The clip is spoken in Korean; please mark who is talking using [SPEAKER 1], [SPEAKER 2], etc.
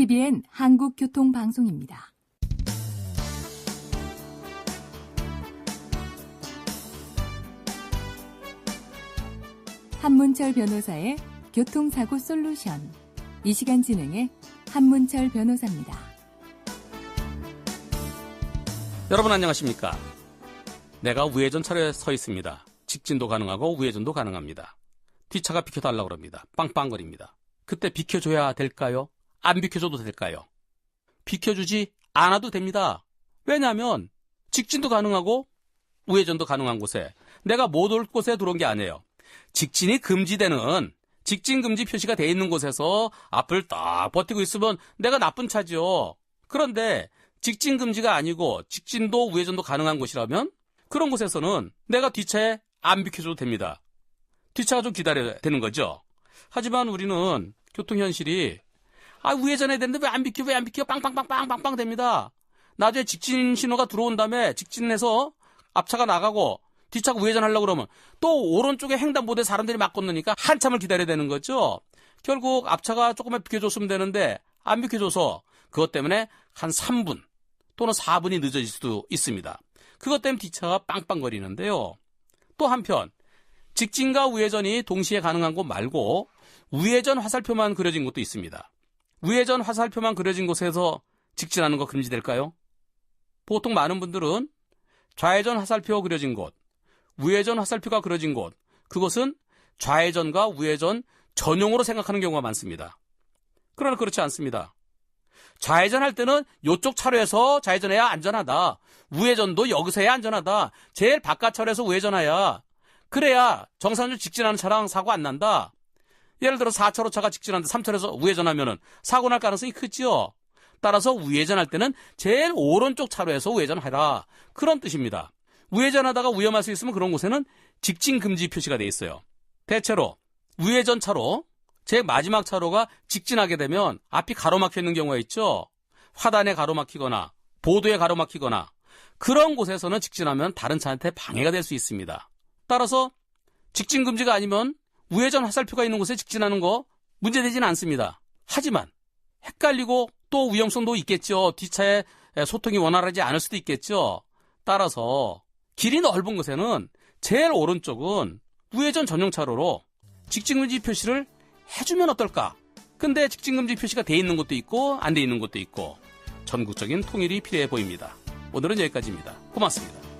[SPEAKER 1] TVN 한국교통방송입니다. 한문철 변호사의 교통사고 솔루션. 이 시간 진행의 한문철 변호사입니다.
[SPEAKER 2] 여러분 안녕하십니까? 내가 우회전 차로에 서 있습니다. 직진도 가능하고 우회전도 가능합니다. 뒷차가 비켜달라고 그럽니다. 빵빵거립니다. 그때 비켜줘야 될까요? 안 비켜줘도 될까요? 비켜주지 않아도 됩니다. 왜냐하면 직진도 가능하고 우회전도 가능한 곳에 내가 못 올 곳에 들어온 게 아니에요. 직진이 금지되는 직진 금지 표시가 돼 있는 곳에서 앞을 딱 버티고 있으면 내가 나쁜 차죠. 그런데 직진 금지가 아니고 직진도 우회전도 가능한 곳이라면 그런 곳에서는 내가 뒷차에 안 비켜줘도 됩니다. 뒷차가 좀 기다려야 되는 거죠. 하지만 우리는 교통 현실이 우회전해야 되는데 왜 안 비켜 빵빵빵빵빵빵 됩니다. 나중에 직진 신호가 들어온 다음에 직진해서 앞차가 나가고 뒷차가 우회전하려고 그러면 또 오른쪽에 횡단보도에 사람들이 막 건너니까 한참을 기다려야 되는 거죠. 결국 앞차가 조금만 비켜줬으면 되는데 안 비켜줘서 그것 때문에 한 3분 또는 4분이 늦어질 수도 있습니다. 그것 때문에 뒷차가 빵빵거리는데요. 또 한편 직진과 우회전이 동시에 가능한 곳 말고 우회전 화살표만 그려진 곳도 있습니다. 우회전 화살표만 그려진 곳에서 직진하는 거 금지될까요? 보통 많은 분들은 좌회전 화살표 그려진 곳, 우회전 화살표가 그려진 곳, 그것은 좌회전과 우회전 전용으로 생각하는 경우가 많습니다. 그러나 그렇지 않습니다. 좌회전할 때는 이쪽 차로에서 좌회전해야 안전하다. 우회전도 여기서 해야 안전하다. 제일 바깥 차로에서 우회전해야 그래야 정상적으로 직진하는 차랑 사고 안 난다. 예를 들어 4차로 차가 직진하는데 3차로에서 우회전하면 사고 날 가능성이 크죠. 따라서 우회전할 때는 제일 오른쪽 차로에서 우회전하라. 그런 뜻입니다. 우회전하다가 위험할 수 있으면 그런 곳에는 직진 금지 표시가 돼 있어요. 대체로 우회전 차로, 제 마지막 차로가 직진하게 되면 앞이 가로막혀 있는 경우가 있죠. 화단에 가로막히거나 보도에 가로막히거나 그런 곳에서는 직진하면 다른 차한테 방해가 될 수 있습니다. 따라서 직진 금지가 아니면 우회전 화살표가 있는 곳에 직진하는 거 문제되지는 않습니다. 하지만 헷갈리고 또 위험성도 있겠죠. 뒷차에 소통이 원활하지 않을 수도 있겠죠. 따라서 길이 넓은 곳에는 제일 오른쪽은 우회전 전용 차로로 직진 금지 표시를 해주면 어떨까? 근데 직진 금지 표시가 돼 있는 곳도 있고 안 돼 있는 곳도 있고 전국적인 통일이 필요해 보입니다. 오늘은 여기까지입니다. 고맙습니다.